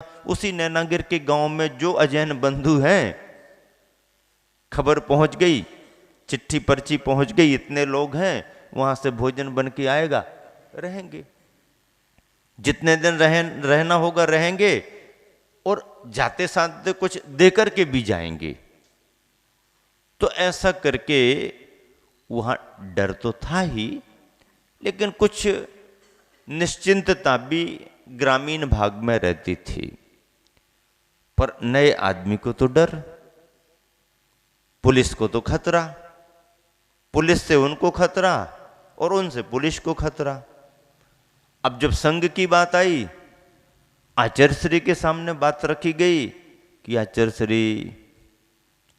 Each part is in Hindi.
उसी नैनागिर के गांव में जो अजैन बंधु हैं, खबर पहुंच गई, चिट्ठी पर्ची पहुंच गई, इतने लोग हैं, वहां से भोजन बन के आएगा, रहेंगे। जितने दिन रहना होगा रहेंगे, और जाते साथ कुछ देकर के भी जाएंगे। तो ऐसा करके वहां डर तो था ही, लेकिन कुछ निश्चिंतता भी ग्रामीण भाग में रहती थी। पर नए आदमी को तो डर, पुलिस को तो खतरा, पुलिस से उनको खतरा और उनसे पुलिस को खतरा। अब जब संघ की बात आई, आचार्य श्री के सामने बात रखी गई कि आचार्य श्री,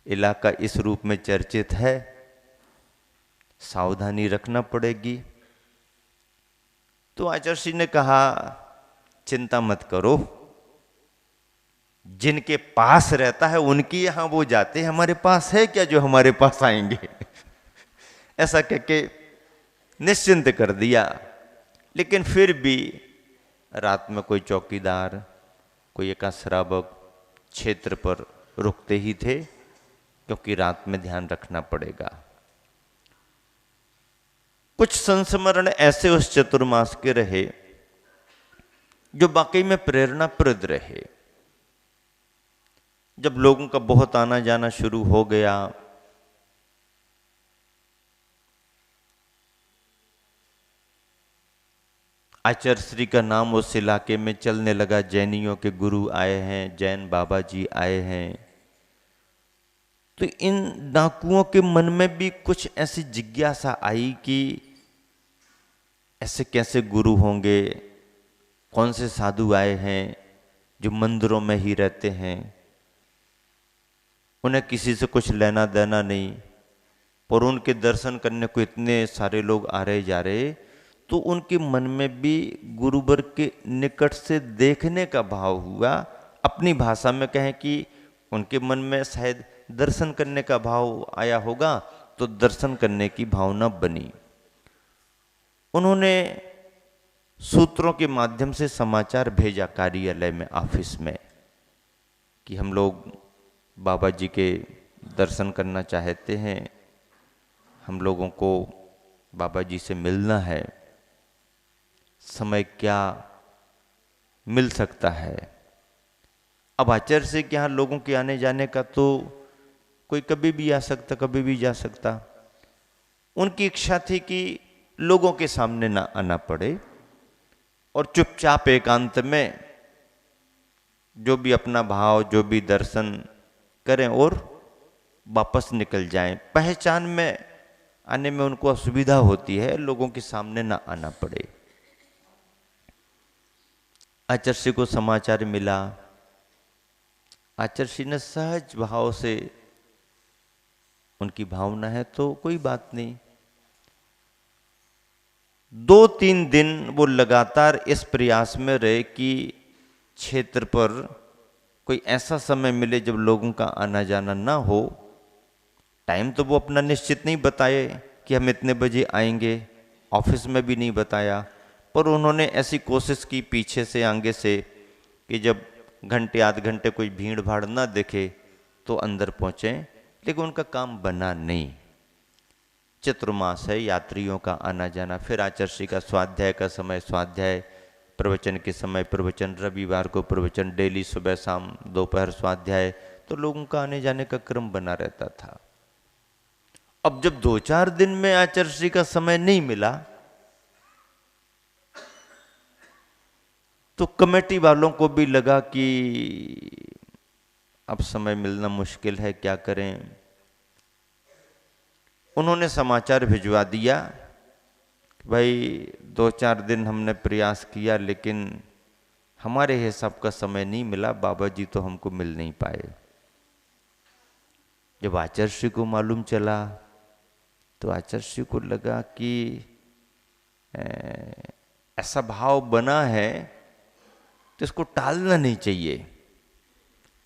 इलाका इस रूप में चर्चित है, सावधानी रखना पड़ेगी। तो आचार्य श्री ने कहा, चिंता मत करो, जिनके पास रहता है उनकी यहां वो जाते हैं, हमारे पास है क्या जो हमारे पास आएंगे। ऐसा कह के निश्चिंत कर दिया। लेकिन फिर भी रात में कोई चौकीदार, कोई एकाध श्रावक क्षेत्र पर रुकते ही थे, क्योंकि रात में ध्यान रखना पड़ेगा। कुछ संस्मरण ऐसे उस चतुर्मास के रहे जो वाकई में प्रेरणाप्रद रहे। जब लोगों का बहुत आना जाना शुरू हो गया, आचार्य श्री का नाम उस इलाके में चलने लगा, जैनियों के गुरु आए हैं, जैन बाबा जी आए हैं, तो इन डाकुओं के मन में भी कुछ ऐसी जिज्ञासा आई कि ऐसे कैसे गुरु होंगे, कौन से साधु आए हैं जो मंदिरों में ही रहते हैं, उन्हें किसी से कुछ लेना देना नहीं, पर उनके दर्शन करने को इतने सारे लोग आ रहे जा रहे, तो उनके मन में भी गुरुवर के निकट से देखने का भाव हुआ। अपनी भाषा में कहें कि उनके मन में शायद दर्शन करने का भाव आया होगा, तो दर्शन करने की भावना बनी। उन्होंने सूत्रों के माध्यम से समाचार भेजा कार्यालय में, ऑफिस में, कि हम लोग बाबा जी के दर्शन करना चाहते हैं, हम लोगों को बाबा जी से मिलना है, समय क्या मिल सकता है। अब आचार्य से क्या, लोगों के आने जाने का तो कोई कभी भी आ सकता, कभी भी जा सकता। उनकी इच्छा थी कि लोगों के सामने ना आना पड़े और चुपचाप एकांत में जो भी अपना भाव, जो भी दर्शन करें और वापस निकल जाएं। पहचान में आने में उनको असुविधा होती है, लोगों के सामने ना आना पड़े। आचार्य को समाचार मिला। आचार्य ने सहज भाव से, उनकी भावना है तो कोई बात नहीं। 2-3 दिन वो लगातार इस प्रयास में रहे कि क्षेत्र पर कोई ऐसा समय मिले जब लोगों का आना जाना ना हो। टाइम तो वो अपना निश्चित नहीं बताए कि हम इतने बजे आएंगे, ऑफिस में भी नहीं बताया, पर उन्होंने ऐसी कोशिश की पीछे से, आगे से, कि जब घंटे आध घंटे कोई भीड़ भाड़ ना दिखे तो अंदर पहुंचे। लेकिन उनका काम बना नहीं। चतुर्मास है, यात्रियों का आना जाना, फिर आचार्य का स्वाध्याय का समय स्वाध्याय, प्रवचन के समय प्रवचन, रविवार को प्रवचन, डेली सुबह शाम दोपहर स्वाध्याय, तो लोगों का आने जाने का क्रम बना रहता था। अब जब 2-4 दिन में आचार्य का समय नहीं मिला, तो कमेटी वालों को भी लगा कि अब समय मिलना मुश्किल है, क्या करें। उन्होंने समाचार भिजवा दिया, भाई 2-4 दिन हमने प्रयास किया लेकिन हमारे हिसाब का समय नहीं मिला, बाबा जी तो हमको मिल नहीं पाए। जब आचार्य को मालूम चला तो आचार्य को लगा कि ऐसा भाव बना है तो इसको टालना नहीं चाहिए।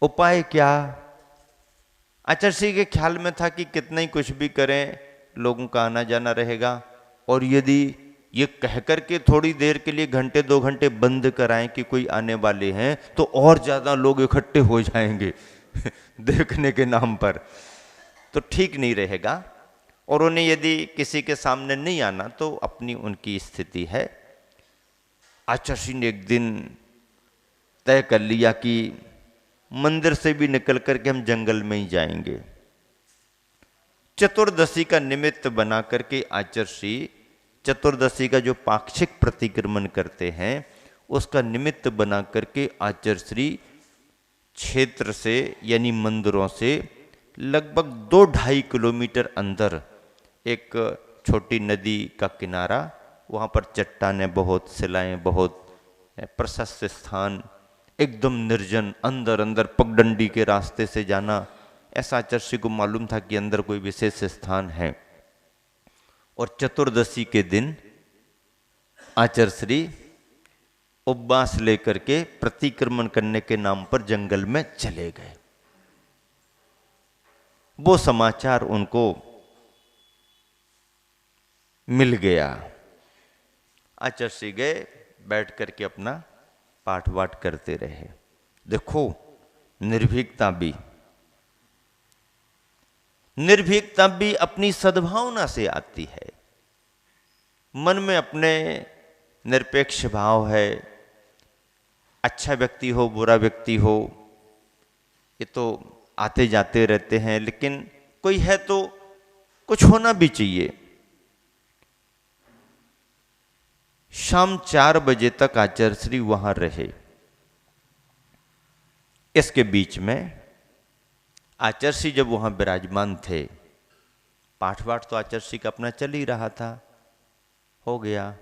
उपाय क्या? आचार्य के ख्याल में था कि कितना ही कुछ भी करें, लोगों का आना जाना रहेगा, और यदि ये कह कर के थोड़ी देर के लिए घंटे 2 घंटे बंद कराएं कि कोई आने वाले हैं, तो और ज्यादा लोग इकट्ठे हो जाएंगे देखने के नाम पर, तो ठीक नहीं रहेगा। और उन्हें यदि किसी के सामने नहीं आना तो अपनी उनकी स्थिति है। आचार्य ने एक दिन तय कर लिया कि मंदिर से भी निकल करके हम जंगल में ही जाएंगे। चतुर्दशी का निमित्त बना करके आचार्य चतुर्दशी का जो पाक्षिक प्रतिक्रमण करते हैं उसका निमित्त बना करके आचार्य क्षेत्र से यानी मंदिरों से लगभग 2-2.5 किलोमीटर अंदर एक छोटी नदी का किनारा, वहाँ पर चट्टानें बहुत, शिलाएं बहुत, प्रशस्त स्थान, एकदम निर्जन, अंदर अंदर पगडंडी के रास्ते से जाना, ऐसा आचार्य को मालूम था कि अंदर कोई विशेष स्थान है। और चतुर्दशी के दिन आचार्य उपवास लेकर के प्रतिक्रमण करने के नाम पर जंगल में चले गए। वो समाचार उनको मिल गया। आचार्य गए, बैठ करके अपना पाठ वाठ करते रहे। देखो निर्भीकता भी अपनी सद्भावना से आती है। मन में अपने निरपेक्ष भाव है, अच्छा व्यक्ति हो बुरा व्यक्ति हो ये तो आते जाते रहते हैं, लेकिन कोई है तो कुछ होना भी चाहिए। शाम 4 बजे तक आचार्य वहां रहे। इसके बीच में आचार्य जब वहां विराजमान थे, पाठ वाठ तो आचार्य का अपना चल ही रहा था, हो गया,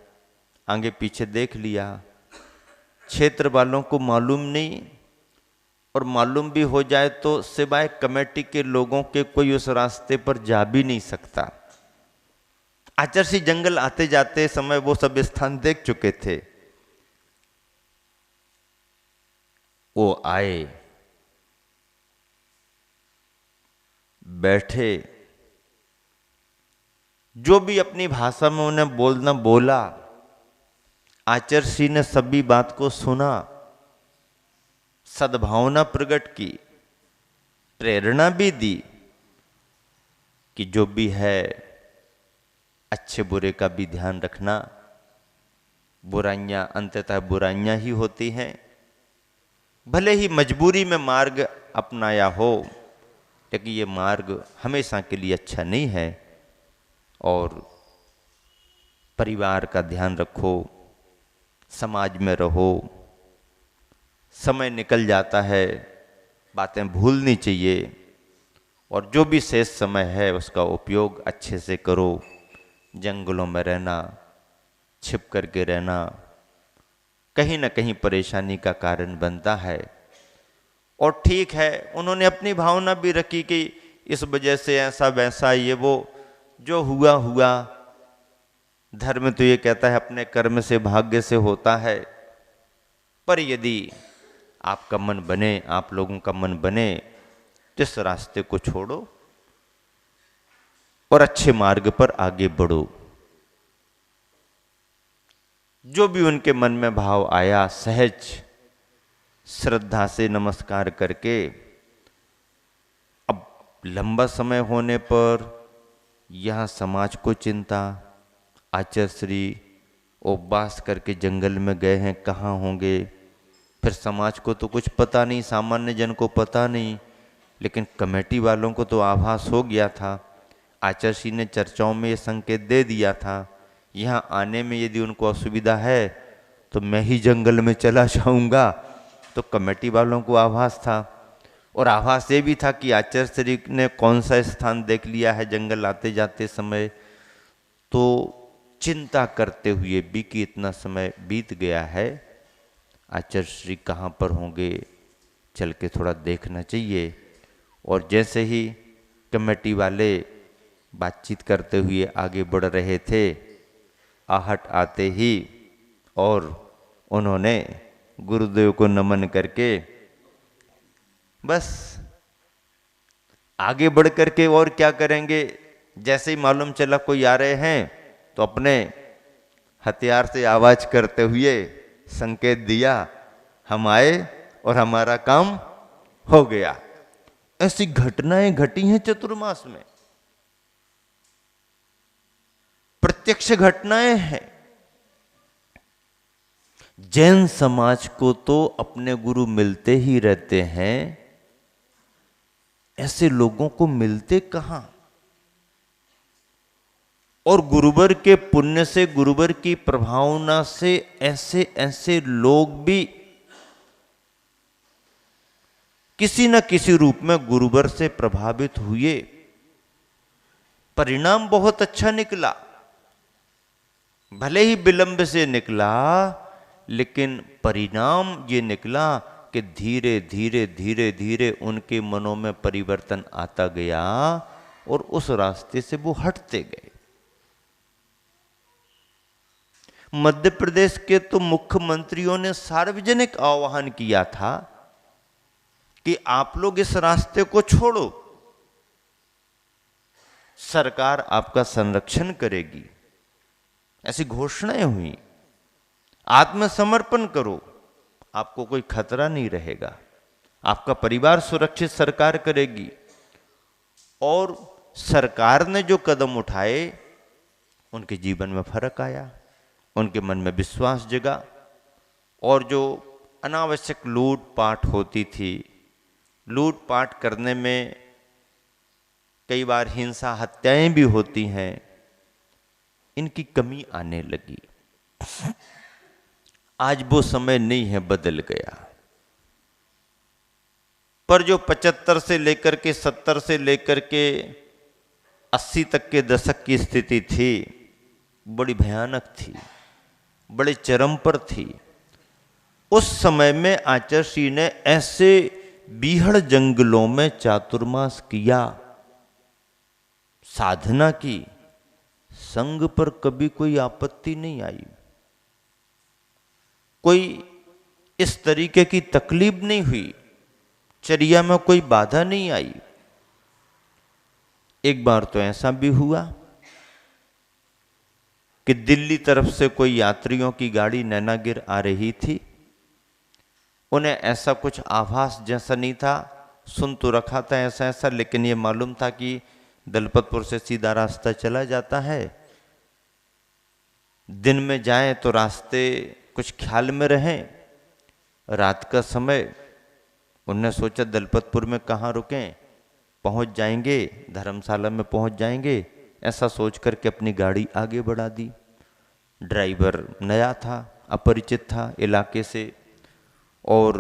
आगे पीछे देख लिया। क्षेत्र वालों को मालूम नहीं, और मालूम भी हो जाए तो सिवाय कमेटी के लोगों के कोई उस रास्ते पर जा भी नहीं सकता। आचार्य जंगल आते जाते समय वो सब स्थान देख चुके थे। वो आए, बैठे, जो भी अपनी भाषा में उन्हें बोलना बोला, आचार्य ने सभी बात को सुना, सद्भावना प्रकट की, प्रेरणा भी दी कि जो भी है अच्छे बुरे का भी ध्यान रखना, बुराइयां अंततः बुराइयां ही होती हैं। भले ही मजबूरी में मार्ग अपनाया हो, लेकिन ये मार्ग हमेशा के लिए अच्छा नहीं है। और परिवार का ध्यान रखो, समाज में रहो, समय निकल जाता है, बातें भूलनी चाहिए, और जो भी शेष समय है उसका उपयोग अच्छे से करो। जंगलों में रहना, छिप करके रहना कहीं ना कहीं परेशानी का कारण बनता है। और ठीक है, उन्होंने अपनी भावना भी रखी कि इस वजह से ऐसा वैसा, ये वो, जो हुआ हुआ। धर्म तो ये कहता है अपने कर्म से भाग्य से होता है, पर यदि आपका मन बने, आप लोगों का मन बने, तो इस रास्ते को छोड़ो और अच्छे मार्ग पर आगे बढ़ो। जो भी उनके मन में भाव आया, सहज श्रद्धा से नमस्कार करके, अब लंबा समय होने पर यह समाज को चिंता, आचार्य उपवास करके जंगल में गए हैं, कहाँ होंगे, फिर समाज को तो कुछ पता नहीं, सामान्य जन को पता नहीं, लेकिन कमेटी वालों को तो आभास हो गया था। आचार्य ने चर्चाओं में ये संकेत दे दिया था, यहाँ आने में यदि उनको असुविधा है तो मैं ही जंगल में चला जाऊंगा। तो कमेटी वालों को आभास था, और आभास ये भी था कि आचार्य ने कौन सा स्थान देख लिया है जंगल आते जाते समय। तो चिंता करते हुए भी कि इतना समय बीत गया है, आचार्य श्री कहाँ पर होंगे, चल के थोड़ा देखना चाहिए। और जैसे ही कमेटी वाले बातचीत करते हुए आगे बढ़ रहे थे, आहट आते ही और उन्होंने गुरुदेव को नमन करके बस आगे बढ़ करके और क्या करेंगे, जैसे ही मालूम चला कोई आ रहे हैं तो अपने हथियार से आवाज करते हुए संकेत दिया, हम आए और हमारा काम हो गया। ऐसी घटनाएं घटी हैं चतुर्मास में, प्रत्यक्ष घटनाएं हैं। जैन समाज को तो अपने गुरु मिलते ही रहते हैं, ऐसे लोगों को मिलते कहां। और गुरुवर के पुण्य से, गुरुवर की प्रभावना से ऐसे ऐसे लोग भी किसी न किसी रूप में गुरुवर से प्रभावित हुए। परिणाम बहुत अच्छा निकला, भले ही विलंब से निकला, लेकिन परिणाम ये निकला कि धीरे धीरे धीरे धीरे उनके मनों में परिवर्तन आता गया और उस रास्ते से वो हटते गए। मध्य प्रदेश के तो मुख्यमंत्रियों ने सार्वजनिक आह्वान किया था कि आप लोग इस रास्ते को छोड़ो, सरकार आपका संरक्षण करेगी, ऐसी घोषणाएं हुई। आत्मसमर्पण करो, आपको कोई खतरा नहीं रहेगा, आपका परिवार सुरक्षित सरकार करेगी। और सरकार ने जो कदम उठाए उनके जीवन में फर्क आया, उनके मन में विश्वास जगा। और जो अनावश्यक लूटपाट होती थी, लूटपाट करने में कई बार हिंसा हत्याएं भी होती हैं, इनकी कमी आने लगी। आज वो समय नहीं है, बदल गया। पर जो 75 से लेकर के 70 से लेकर के 80 तक के दशक की स्थिति थी, बड़ी भयानक थी, बड़े चरम पर थी। उस समय में आचार्य ने ऐसे बीहड़ जंगलों में चातुर्मास किया, साधना की, संग पर कभी कोई आपत्ति नहीं आई, कोई इस तरीके की तकलीफ नहीं हुई, चर्या में कोई बाधा नहीं आई। एक बार तो ऐसा भी हुआ कि दिल्ली तरफ से कोई यात्रियों की गाड़ी नैनागिर आ रही थी। उन्हें ऐसा कुछ आभास जैसा नहीं था, सुन तो रखा था ऐसा ऐसा, लेकिन ये मालूम था कि दलपतपुर से सीधा रास्ता चला जाता है। दिन में जाएं तो रास्ते कुछ ख्याल में रहें। रात का समय, उन्होंने सोचा दलपतपुर में कहाँ रुकें, पहुंच जाएंगे, धर्मशाला में पहुंच जाएंगे, ऐसा सोच करके अपनी गाड़ी आगे बढ़ा दी। ड्राइवर नया था, अपरिचित था इलाके से, और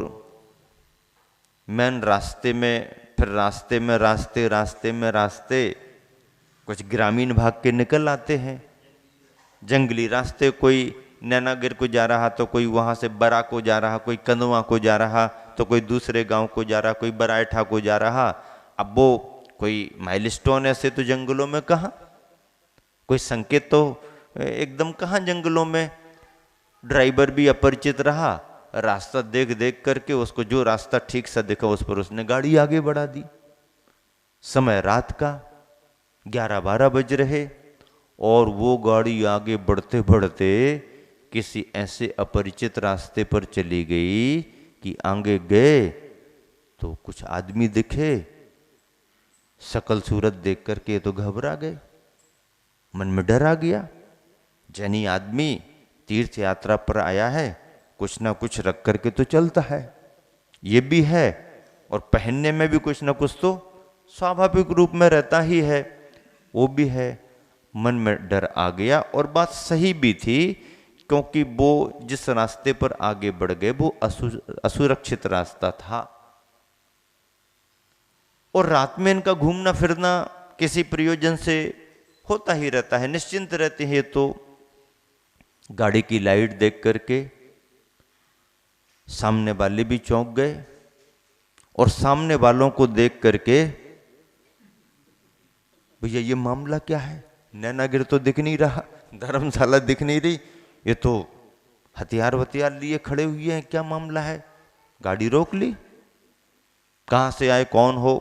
मेन रास्ते में, फिर रास्ते में रास्ते, रास्ते में रास्ते, कुछ ग्रामीण भाग के निकल आते हैं, जंगली रास्ते। कोई नैनागिर को जा रहा तो कोई वहाँ से बरा को जा रहा, कोई कंदवा को जा रहा, तो कोई दूसरे गांव को जा रहा, कोई बरायठा को जा रहा। अब वो कोई माइलस्टोन ऐसे तो जंगलों में कहाँ, कोई संकेत तो एकदम कहाँ जंगलों में। ड्राइवर भी अपरिचित रहा, रास्ता देख देख करके उसको जो रास्ता ठीक सा दिखा उस पर उसने गाड़ी आगे बढ़ा दी। समय रात का 11-12 बज रहे और वो गाड़ी आगे बढ़ते बढ़ते किसी ऐसे अपरिचित रास्ते पर चली गई कि आगे गए तो कुछ आदमी दिखे। शकल सूरत देख करके तो घबरा गए, मन में डर आ गया। जैनी आदमी तीर्थ यात्रा पर आया है, कुछ ना कुछ रख करके तो चलता है, ये भी है, और पहनने में भी कुछ ना कुछ तो स्वाभाविक रूप में रहता ही है, वो भी है। मन में डर आ गया और बात सही भी थी, क्योंकि वो जिस रास्ते पर आगे बढ़ गए वो असुरक्षित रास्ता था। और रात में इनका घूमना फिरना किसी प्रयोजन से होता ही रहता है, निश्चिंत रहते हैं। तो गाड़ी की लाइट देख करके सामने वाले भी चौंक गए, और सामने वालों को देख करके, भैया ये मामला क्या है, नैनागिर तो दिख नहीं रहा, धर्मशाला दिख नहीं रही, ये तो हथियार वथियार लिए खड़े हुए हैं, क्या मामला है। गाड़ी रोक ली, कहां से आए, कौन हो।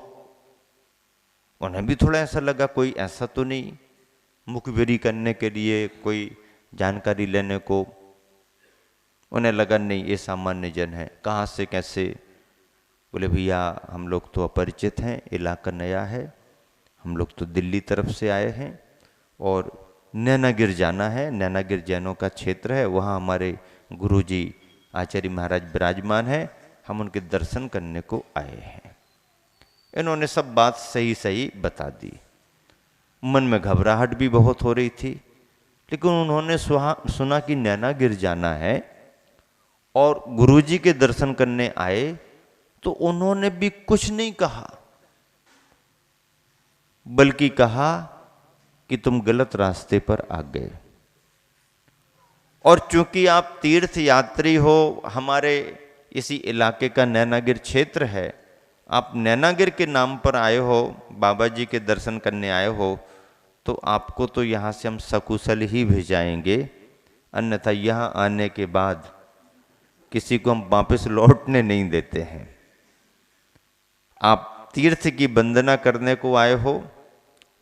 उन्हें भी थोड़ा ऐसा लगा कोई ऐसा तो नहीं मुखबिरी करने के लिए कोई जानकारी लेने को। उन्हें लगा नहीं ये सामान्य जन है, कहाँ से कैसे। बोले भैया हम लोग तो अपरिचित हैं, इलाका नया है, हम लोग तो दिल्ली तरफ से आए हैं और नैनागिर जाना है, नैनागिर जैनों का क्षेत्र है, वहाँ हमारे गुरुजी आचार्य महाराज विराजमान है, हम उनके दर्शन करने को आए हैं। इन्होंने सब बात सही सही बता दी। मन में घबराहट भी बहुत हो रही थी, लेकिन उन्होंने सुना कि नैनागिर जाना है और गुरुजी के दर्शन करने आए, तो उन्होंने भी कुछ नहीं कहा, बल्कि कहा कि तुम गलत रास्ते पर आ गए। और चूंकि आप तीर्थ यात्री हो, हमारे इसी इलाके का नैनागिर क्षेत्र है, आप नैनागिर के नाम पर आए हो, बाबा जी के दर्शन करने आए हो, तो आपको तो यहाँ से हम सकुशल ही भेजाएंगे, अन्यथा यहाँ आने के बाद किसी को हम वापस लौटने नहीं देते हैं। आप तीर्थ की वंदना करने को आए हो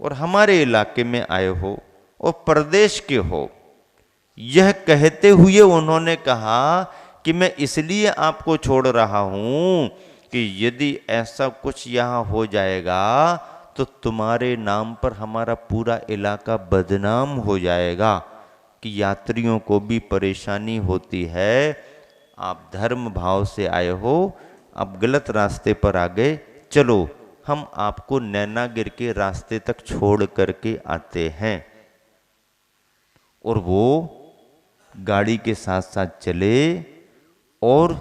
और हमारे इलाके में आए हो और प्रदेश के हो। यह कहते हुए उन्होंने कहा कि मैं इसलिए आपको छोड़ रहा हूं कि यदि ऐसा कुछ यहां हो जाएगा तो तुम्हारे नाम पर हमारा पूरा इलाका बदनाम हो जाएगा, कि यात्रियों को भी परेशानी होती है। आप धर्म भाव से आए हो, आप गलत रास्ते पर आ गए, चलो हम आपको नैनागिर के रास्ते तक छोड़ करके आते हैं। और वो गाड़ी के साथ साथ चले और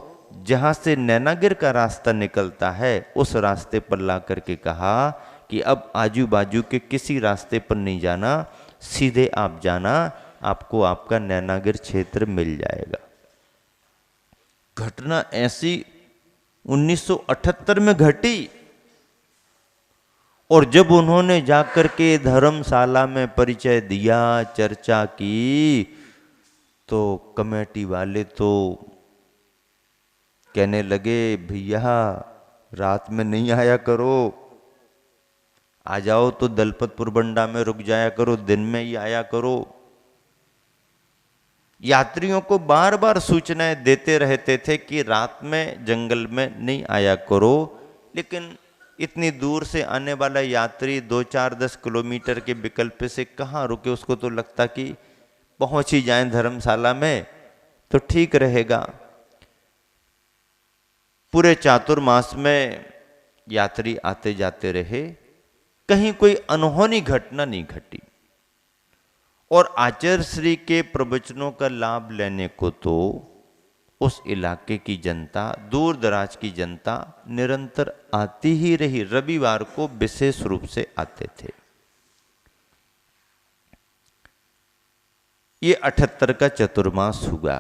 जहां से नैनागिर का रास्ता निकलता है उस रास्ते पर ला करके कहा कि अब आजू बाजू के किसी रास्ते पर नहीं जाना, सीधे आप जाना, आपको आपका नैनागिर क्षेत्र मिल जाएगा। घटना ऐसी 1978 में घटी। और जब उन्होंने जाकर के धर्मशाला में परिचय दिया, चर्चा की, तो कमेटी वाले तो कहने लगे भैया रात में नहीं आया करो, आ जाओ तो दलपतपुर बंडा में रुक जाया करो, दिन में ही आया करो। यात्रियों को बार बार सूचनाएं देते रहते थे कि रात में जंगल में नहीं आया करो, लेकिन इतनी दूर से आने वाला यात्री 2-4-10 किलोमीटर के विकल्प से कहाँ रुके, उसको तो लगता कि पहुंच ही जाएं धर्मशाला में तो ठीक रहेगा। पूरे चातुर्मास में यात्री आते जाते रहे, कहीं कोई अनहोनी घटना नहीं घटी। और आचार्य श्री के प्रवचनों का लाभ लेने को तो उस इलाके की जनता, दूर दराज की जनता निरंतर आती ही रही, रविवार को विशेष रूप से आते थे। ये 78 का चतुर्मास हुआ।